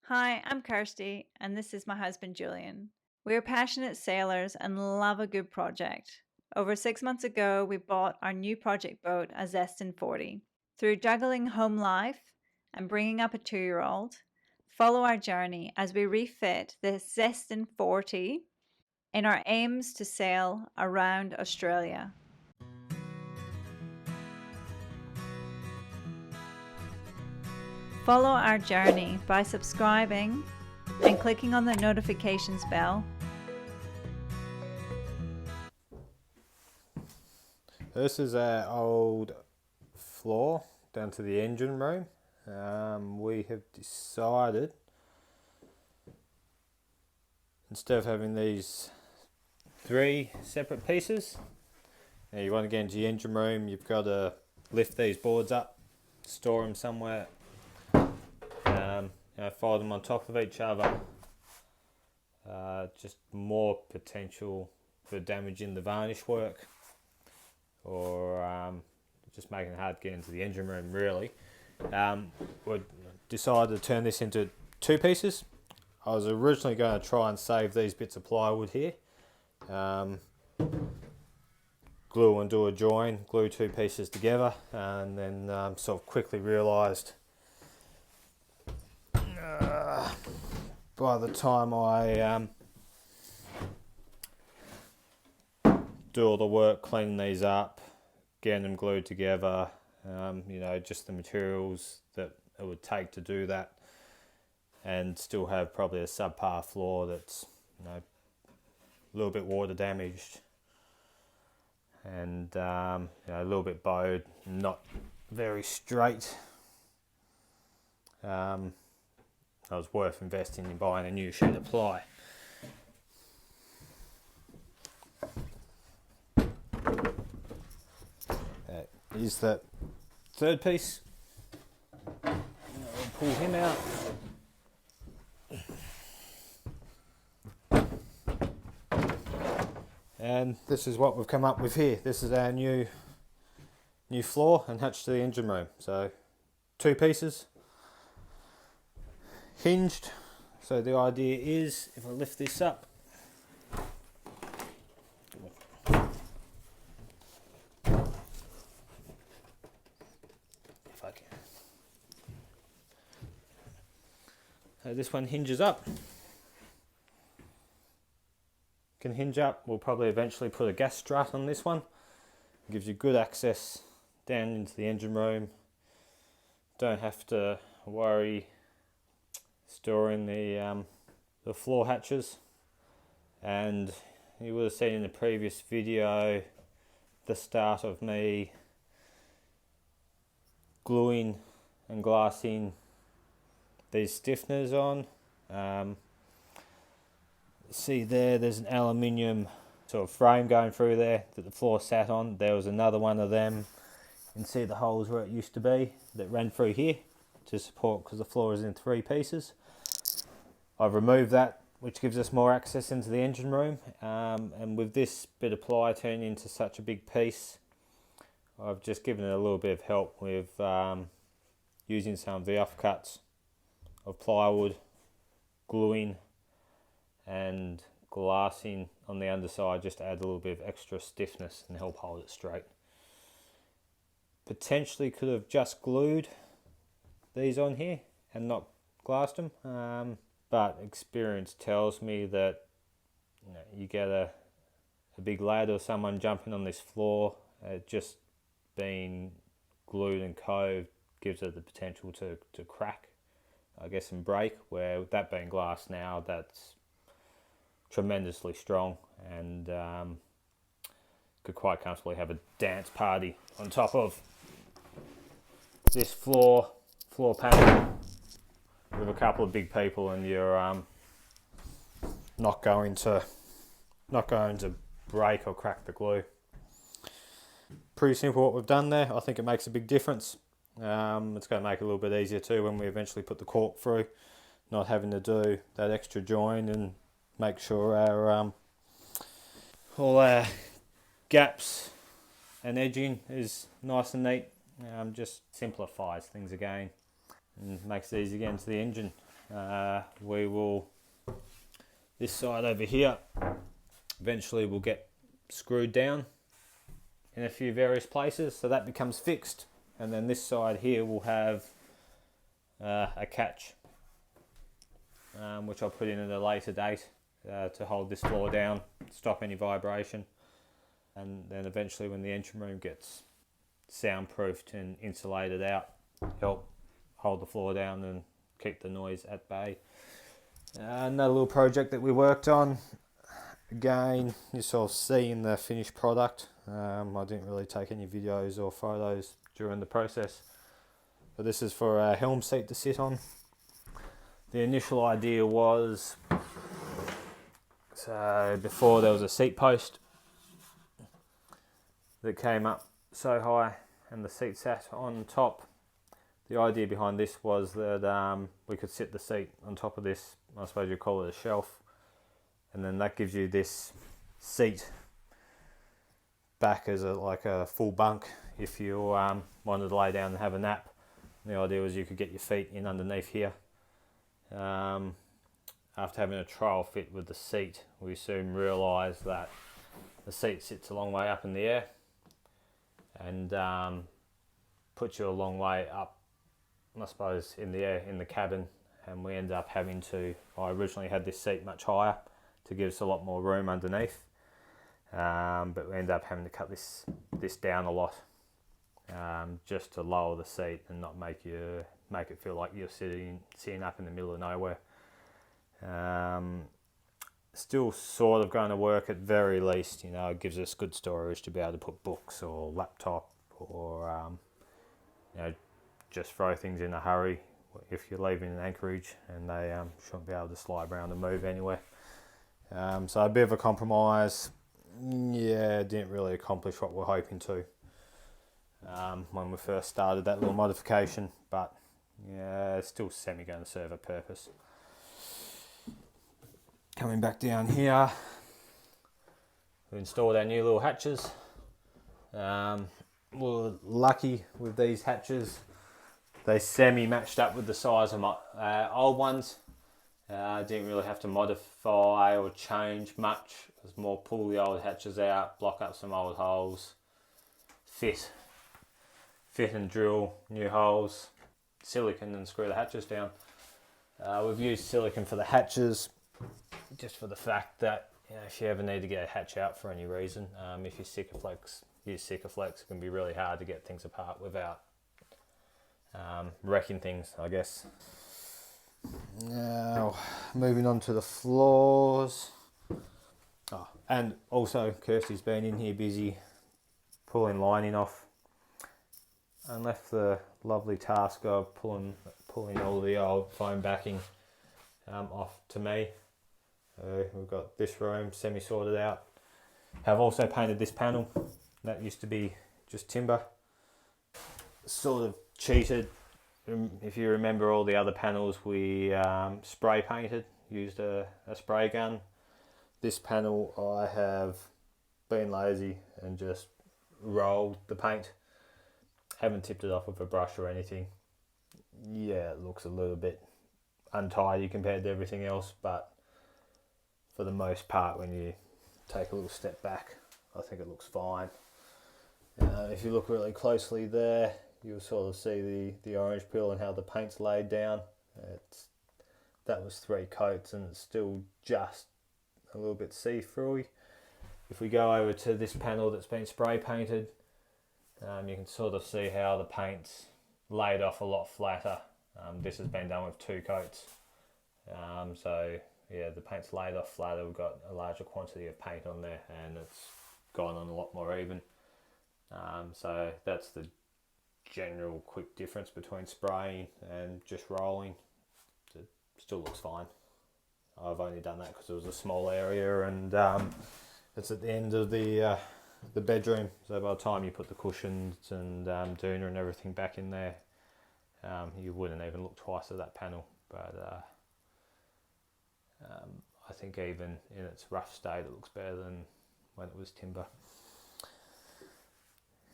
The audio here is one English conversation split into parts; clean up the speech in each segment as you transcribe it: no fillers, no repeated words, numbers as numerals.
Hi, I'm Kirsty, and this is my husband Julian. We are passionate sailors and love a good project. Over 6 months ago, we bought our new project boat, a Zeston 40. Through juggling home life and bringing up a 2-year-old, follow our journey as we refit the Zeston 40 in our aims to sail around Australia. Follow our journey by subscribing and clicking on the notifications bell. This is our old floor down to the engine room. We have decided, instead of having these 3 separate pieces, now you want to get into the engine room, you've got to lift these boards up, store them somewhere, fold them on top of each other. Just more potential for damaging the varnish work, or just making it hard to get into the engine room really. We decided to turn this into 2 pieces. I was originally going to try and save these bits of plywood here, glue and do a join, glue 2 pieces together, and then sort of quickly realised by the time I do all the work cleaning these up, getting them glued together, just the materials that it would take to do that, and still have probably a subpar floor that's a little bit water damaged and a little bit bowed, not very straight. It was worth investing in buying a new sheet of ply. That is the 3rd piece. I'll pull him out. And this is what we've come up with here. This is our new floor and hatch to the engine room. So 2 pieces, hinged. So the idea is, if I lift this up, if I can, so this one hinges up. Can hinge up. We'll probably eventually put a gas strut on this one. It gives you good access down into the engine room. Don't have to worry storing the floor hatches. And you would have seen in the previous video the start of me gluing and glassing these stiffeners on. See there's an aluminium sort of frame going through there that the floor sat on. There was another one of them. You can see the holes where it used to be that ran through here to support, because the floor is in 3 pieces. I've removed that, which gives us more access into the engine room, and with this bit of ply turning into such a big piece, I've just given it a little bit of help with using some of the offcuts of plywood, gluing and glassing on the underside just to add a little bit of extra stiffness and help hold it straight. Potentially could have just glued these on here and not glassed them, but experience tells me that you get a big lad or someone jumping on this floor, just being glued and coved gives it the potential to crack, I guess, and break, where with that being glass now, that's tremendously strong, and could quite comfortably have a dance party on top of this floor panel with a couple of big people, and you're not going to break or crack the glue. Pretty simple what we've done there. I think it makes a big difference. It's going to make it a little bit easier too when we eventually put the cork through, not having to do that extra join and make sure our all our gaps and edging is nice and neat. Just simplifies things again. and makes it easy getting to the engine. We will, this side over here, eventually will get screwed down in a few various places, so that becomes fixed. And then this side here will have a catch, which I'll put in at a later date to hold this floor down, stop any vibration. And then eventually when the engine room gets soundproofed and insulated out, help hold the floor down and keep the noise at bay. Another little project that we worked on, again, you sort of see in the finished product. I didn't really take any videos or photos during the process, but this is for a helm seat to sit on. The initial idea was, so before there was a seat post that came up so high and the seat sat on top. The idea behind this was that we could sit the seat on top of this, I suppose you'd call it a shelf, and then that gives you this seat back as like a full bunk if you wanted to lay down and have a nap. And the idea was you could get your feet in underneath here. After having a trial fit with the seat, we soon realised that the seat sits a long way up in the air and puts you a long way up, I suppose, in the air in the cabin, and we ended up having to, I originally had this seat much higher to give us a lot more room underneath, but we ended up having to cut this down a lot, just to lower the seat and not make it feel like you're sitting up in the middle of nowhere. Still sort of going to work at very least, you know, it gives us good storage to be able to put books or laptop or you know, just throw things in a hurry if you're leaving in Anchorage, and they shouldn't be able to slide around and move anywhere. So a bit of a compromise. Yeah, didn't really accomplish what we're hoping to when we first started that little modification, but yeah, it's still semi going to serve a purpose. Coming back down here, we installed our new little hatches. We're lucky with these hatches. They semi-matched up with the size of my old ones. Didn't really have to modify or change much. It was more pull the old hatches out, block up some old holes, fit and drill new holes, silicone, and screw the hatches down. We've used silicone for the hatches just for the fact that, you know, if you ever need to get a hatch out for any reason, if you use Sikaflex, it can be really hard to get things apart without wrecking things, I guess. Now, moving on to the floors. Oh, and also, Kirsty's been in here busy pulling lining off, and left the lovely task of pulling all the old foam backing off to me. We've got this room semi sorted out. Have also painted this panel. That used to be just timber. Sort of cheated. If you remember, all the other panels we spray painted, used a spray gun. This panel I have been lazy and just rolled the paint. Haven't tipped it off with a brush or anything. Yeah, it looks a little bit untidy compared to everything else, but for the most part, when you take a little step back, I think it looks fine. If you look really closely there, you'll sort of see the orange peel and how the paint's laid down. That was 3 coats and it's still just a little bit see-through-y. If we go over to this panel that's been spray painted, you can sort of see how the paint's laid off a lot flatter. This has been done with 2 coats. So yeah, the paint's laid off flatter. We've got a larger quantity of paint on there and it's gone on a lot more even. So that's the general quick difference between spraying and just rolling. It still looks fine. I've only done that because it was a small area and it's at the end of the bedroom, so by the time you put the cushions and doona and everything back in there, you wouldn't even look twice at that panel. But I think even in its rough state it looks better than when it was timber.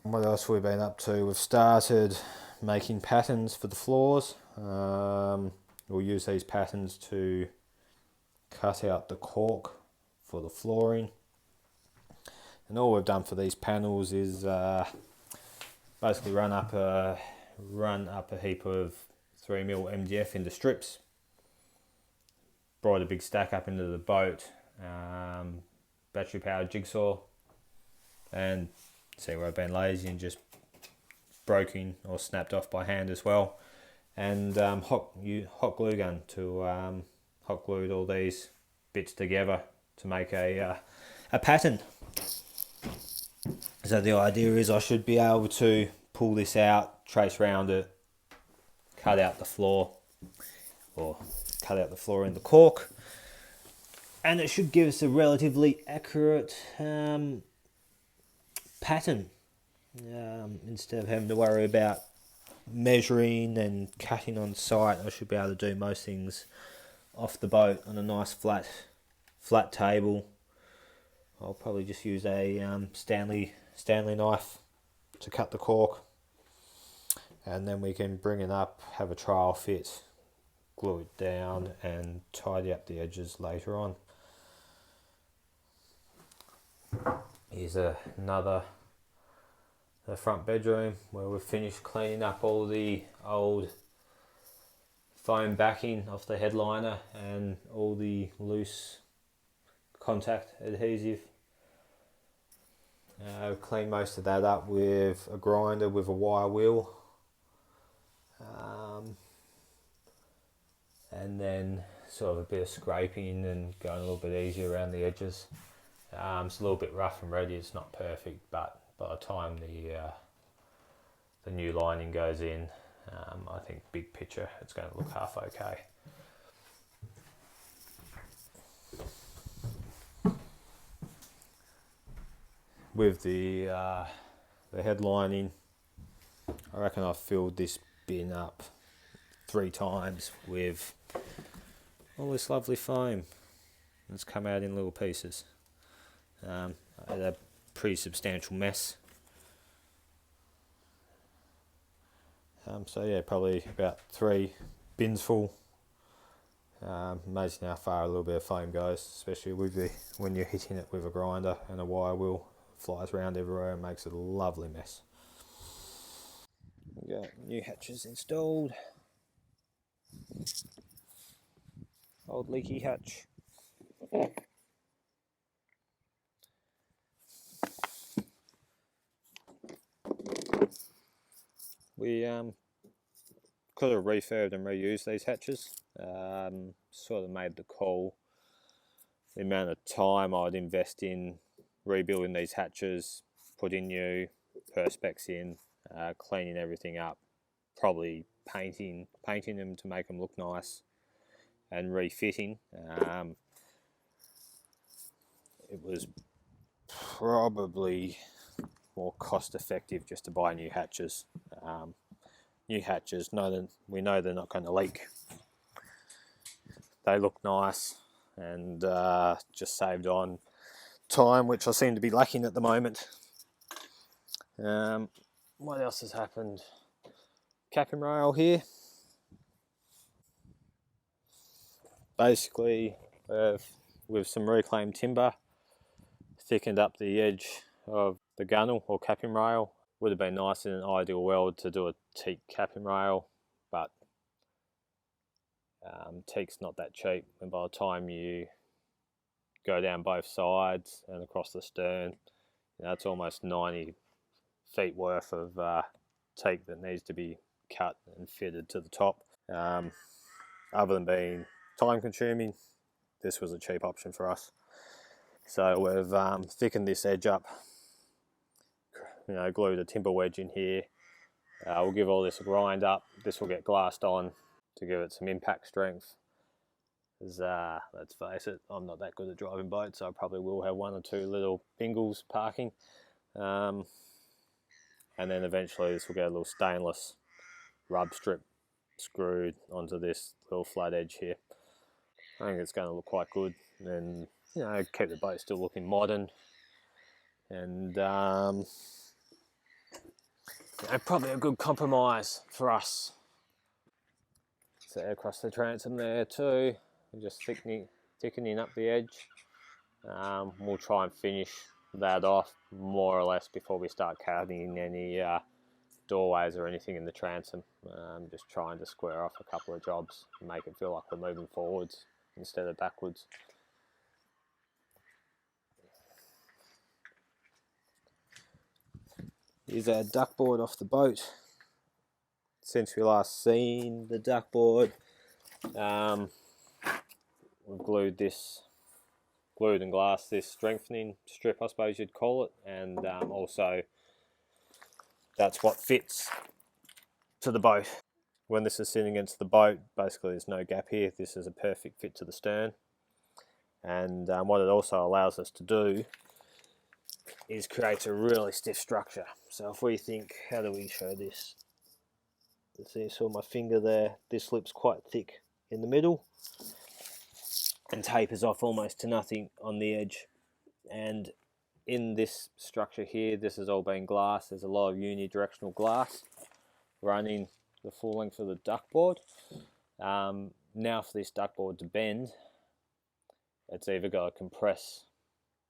What else have we been up to? We've started making patterns for the floors. We'll use these patterns to cut out the cork for the flooring. And all we've done for these panels is basically run up a heap of 3mm MDF into strips. Brought a big stack up into the boat, battery powered jigsaw, and see where I've been lazy and just broken or snapped off by hand as well. And hot glue gun to hot glued all these bits together to make a pattern. So the idea is I should be able to pull this out, trace around it, cut out the floor, or cut out the floor in the cork, and it should give us a relatively accurate pattern, instead of having to worry about measuring and cutting on site. I should be able to do most things off the boat on a nice flat table. I'll probably just use a Stanley knife to cut the cork, and then we can bring it up, have a trial fit, glue it down and tidy up the edges later on. Here's the front bedroom where we've finished cleaning up all the old foam backing off the headliner and all the loose contact adhesive. Clean most of that up with a grinder with a wire wheel, and then sort of a bit of scraping and going a little bit easier around the edges. It's a little bit rough and ready. It's not perfect, but by the time the new lining goes in, I think big picture it's going to look half okay. With the headlining, I reckon I've filled this bin up 3 times with all this lovely foam. It's come out in little pieces. I had a pretty substantial mess. So yeah, probably about 3 bins full. Amazing how far a little bit of foam goes, especially when you're hitting it with a grinder and a wire wheel. Flies around everywhere and makes it a lovely mess. We got new hatches installed. Old leaky hatch. We could have refurbed and reused these hatches. Sort of made the call. The amount of time I'd invest in rebuilding these hatches, putting new perspex in, cleaning everything up, probably painting them to make them look nice, and refitting. It was probably more cost effective just to buy new hatches. New hatches, we know they're not going to leak. They look nice, and just saved on time, which I seem to be lacking at the moment. What else has happened? Cap and rail here. Basically, with some reclaimed timber, thickened up the edge of the gunnel or capping rail. Would have been nice in an ideal world to do a teak capping rail, but teak's not that cheap, and by the time you go down both sides and across the stern, it's almost 90 feet worth of teak that needs to be cut and fitted to the top. Other than being time consuming, this was a cheap option for us. So we've thickened this edge up, glued a timber wedge in here. We'll give all this a grind up. This will get glassed on to give it some impact strength. Let's face it, I'm not that good at driving boats, so I probably will have 1 or 2 little bingles parking. And then eventually this will get a little stainless rub strip screwed onto this little flat edge here. I think it's going to look quite good, and keep the boat still looking modern. And probably a good compromise for us. So across the transom there too, we're just thickening up the edge. We'll try and finish that off more or less before we start cutting any doorways or anything in the transom. Just trying to square off a couple of jobs and make it feel like we're moving forwards instead of backwards. Here's our duckboard off the boat. Since we last seen the duckboard, we've glued and glassed this strengthening strip, I suppose you'd call it, and also that's what fits to the boat. When this is sitting against the boat, basically there's no gap here. This is a perfect fit to the stern, and what it also allows us to do is create a really stiff structure. So if we think, how do we show this? See, saw my finger there, this lip's quite thick in the middle and tapers off almost to nothing on the edge. And in this structure here, this has all been glass. There's a lot of unidirectional glass running the full length of the duckboard. Now for this duckboard to bend, it's either got to compress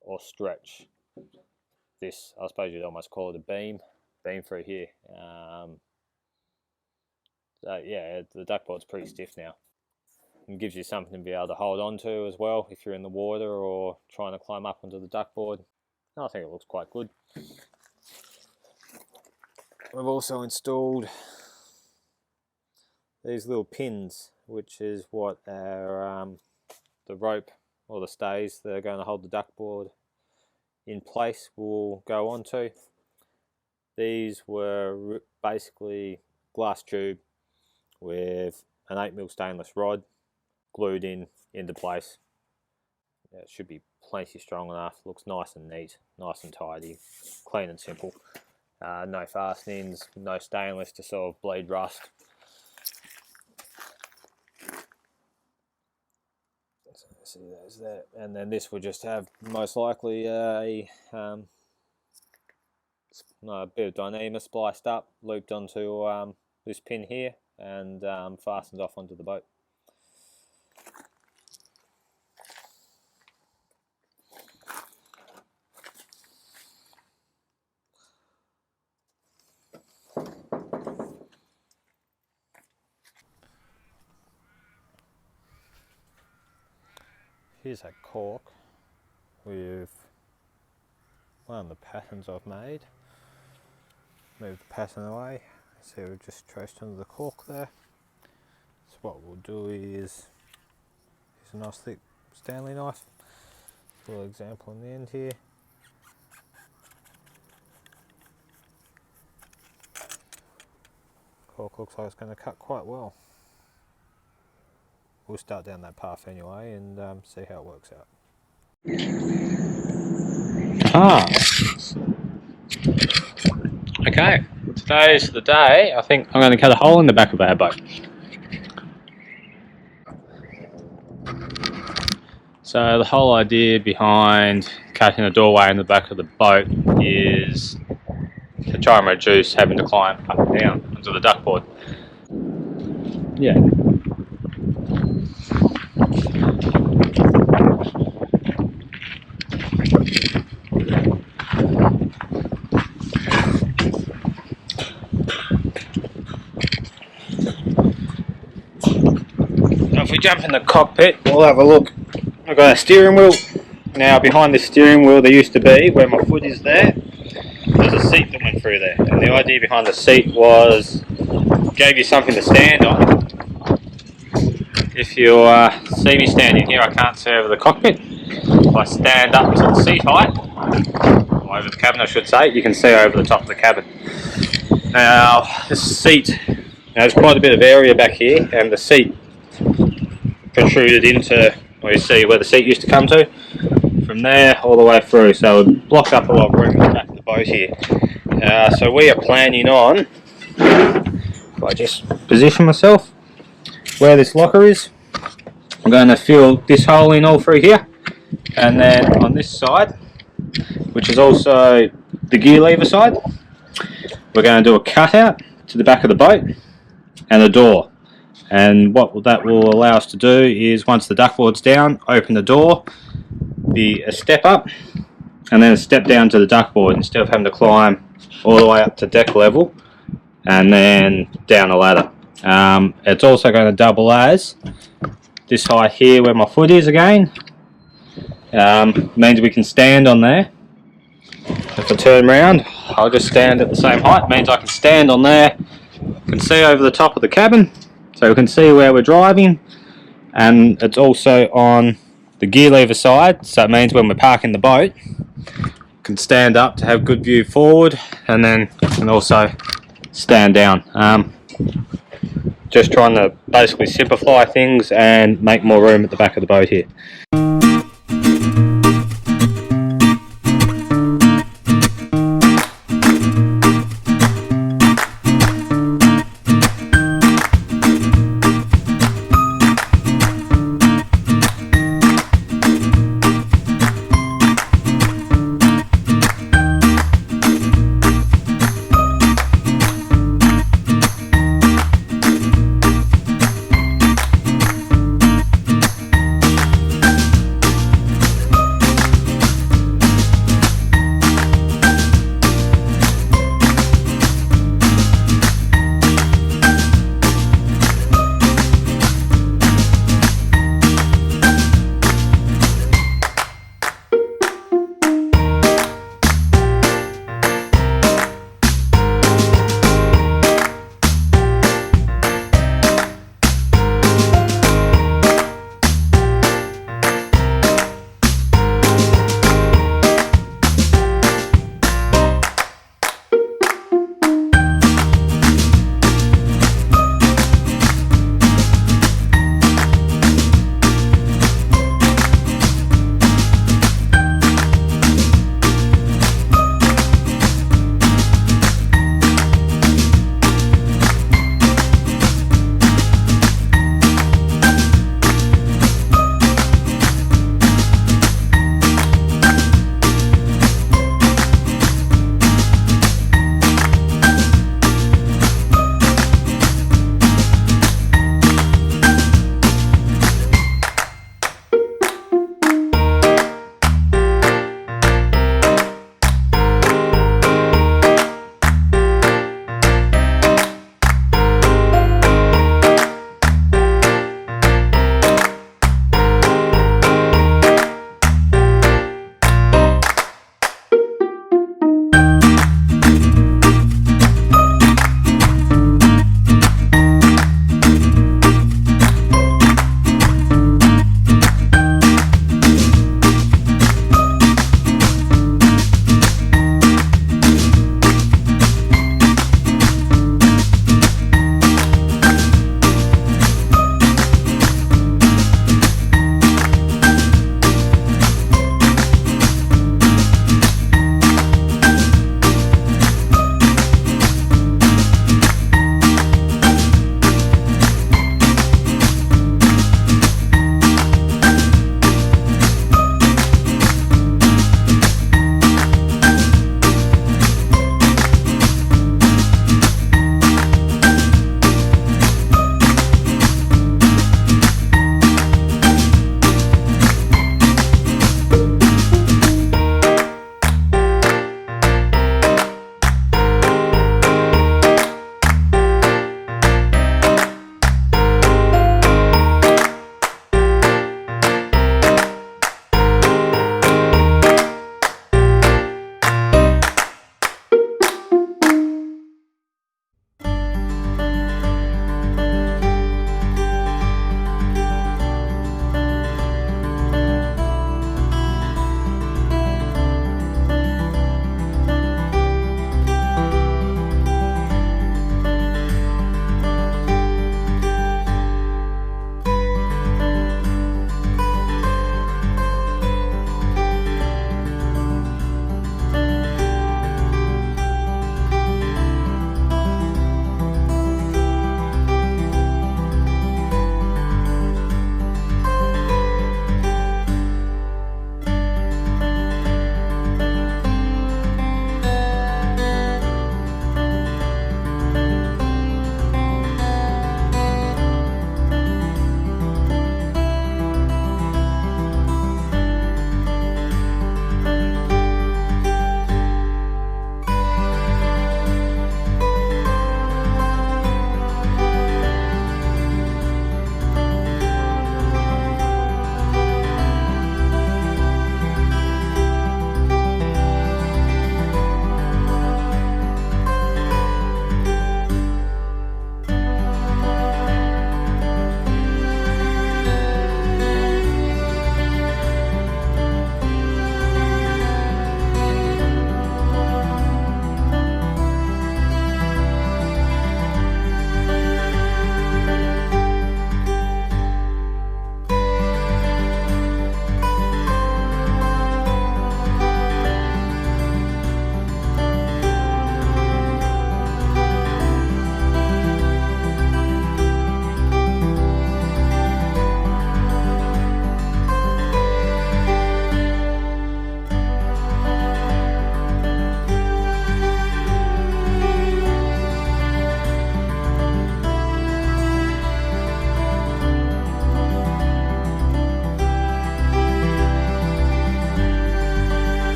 or stretch this. I suppose you'd almost call it a beam through here. So yeah, the duckboard's pretty stiff now. It gives you something to be able to hold on to as well if you're in the water or trying to climb up onto the duckboard. I think it looks quite good. We've also installed these little pins, which is what our the rope or the stays that are going to hold the duckboard in place will go onto. These were basically glass tube with an 8mm stainless rod glued into place. Yeah, it should be plenty strong enough. Looks nice and neat, nice and tidy, clean and simple. No fastenings, no stainless to sort of bleed rust. So see those there, and then this will just have most likely a bit of dyneema spliced up, looped onto this pin here, and fastened off onto the boat. Here's a cork with one of the patterns I've made. Move the pattern away. So we've just traced under the cork there. So what we'll do is, here's a nice thick Stanley knife. A little example on the end here. Cork looks like it's going to cut quite well. We'll start down that path anyway and see how it works out. Okay, today's the day. I think I'm going to cut a hole in the back of our boat. So the whole idea behind cutting a doorway in the back of the boat is to try and reduce having to climb up and down onto the duckboard. Yeah. If we jump in the cockpit, we'll have a look. I've got a steering wheel. Now behind this steering wheel there used to be, where my foot is there, there's a seat that went through there. And the idea behind the seat was, gave you something to stand on. If you see me standing here, I can't see over the cockpit. If I stand up to the seat height, or over the cabin I should say, you can see over the top of the cabin. Now this seat, there's quite a bit of area back here, and the seat protruded into, well, you see where the seat used to come to, from there all the way through, so it would block up a lot of room at the back of the boat here. So we are planning on, if I just position myself where this locker is, I'm going to fill this hole in all through here, and then on this side, which is also the gear lever side, we're going to do a cutout to the back of the boat and the door. And what that will allow us to do is, once the duckboard's down, open the door, be a step up and then a step down to the duckboard instead of having to climb all the way up to deck level and then down a ladder. It's also going to double as this height here where my foot is again. Means we can stand on there. If I turn around, I'll just stand at the same height. Means I can stand on there, can see over the top of the cabin, so we can see where we're driving. And it's also on the gear lever side, so it means when we're parking the boat, can stand up to have good view forward, and then can also stand down. Just trying to basically simplify things and make more room at the back of the boat here.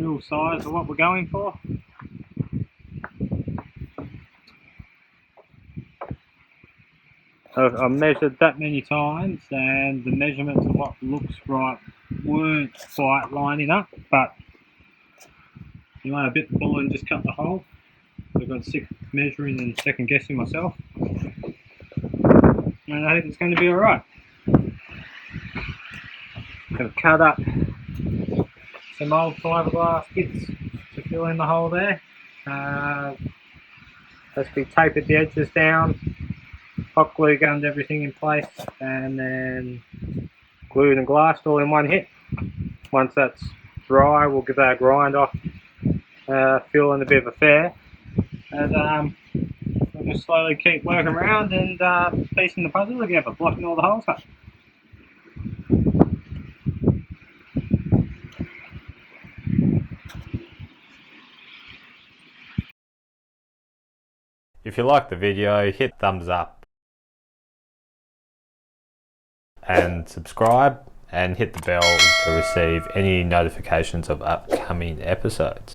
real size of what we're going for. I've measured that many times and the measurements of what looks right weren't quite lining up, but you want to bit the bullet and just cut the hole. I've got sick of measuring and second guessing myself, and I think it's going to be alright. I've cut up some old fiberglass bits to fill in the hole there. As we tapered the edges down, hot glue gunned everything in place, and then glued and glassed all in one hit. Once that's dry, we'll give that a grind off, fill in a bit of a fair, and we'll just slowly keep working around and piecing the puzzle together, blocking all the holes up. If you like the video, hit thumbs up and subscribe and hit the bell to receive any notifications of upcoming episodes.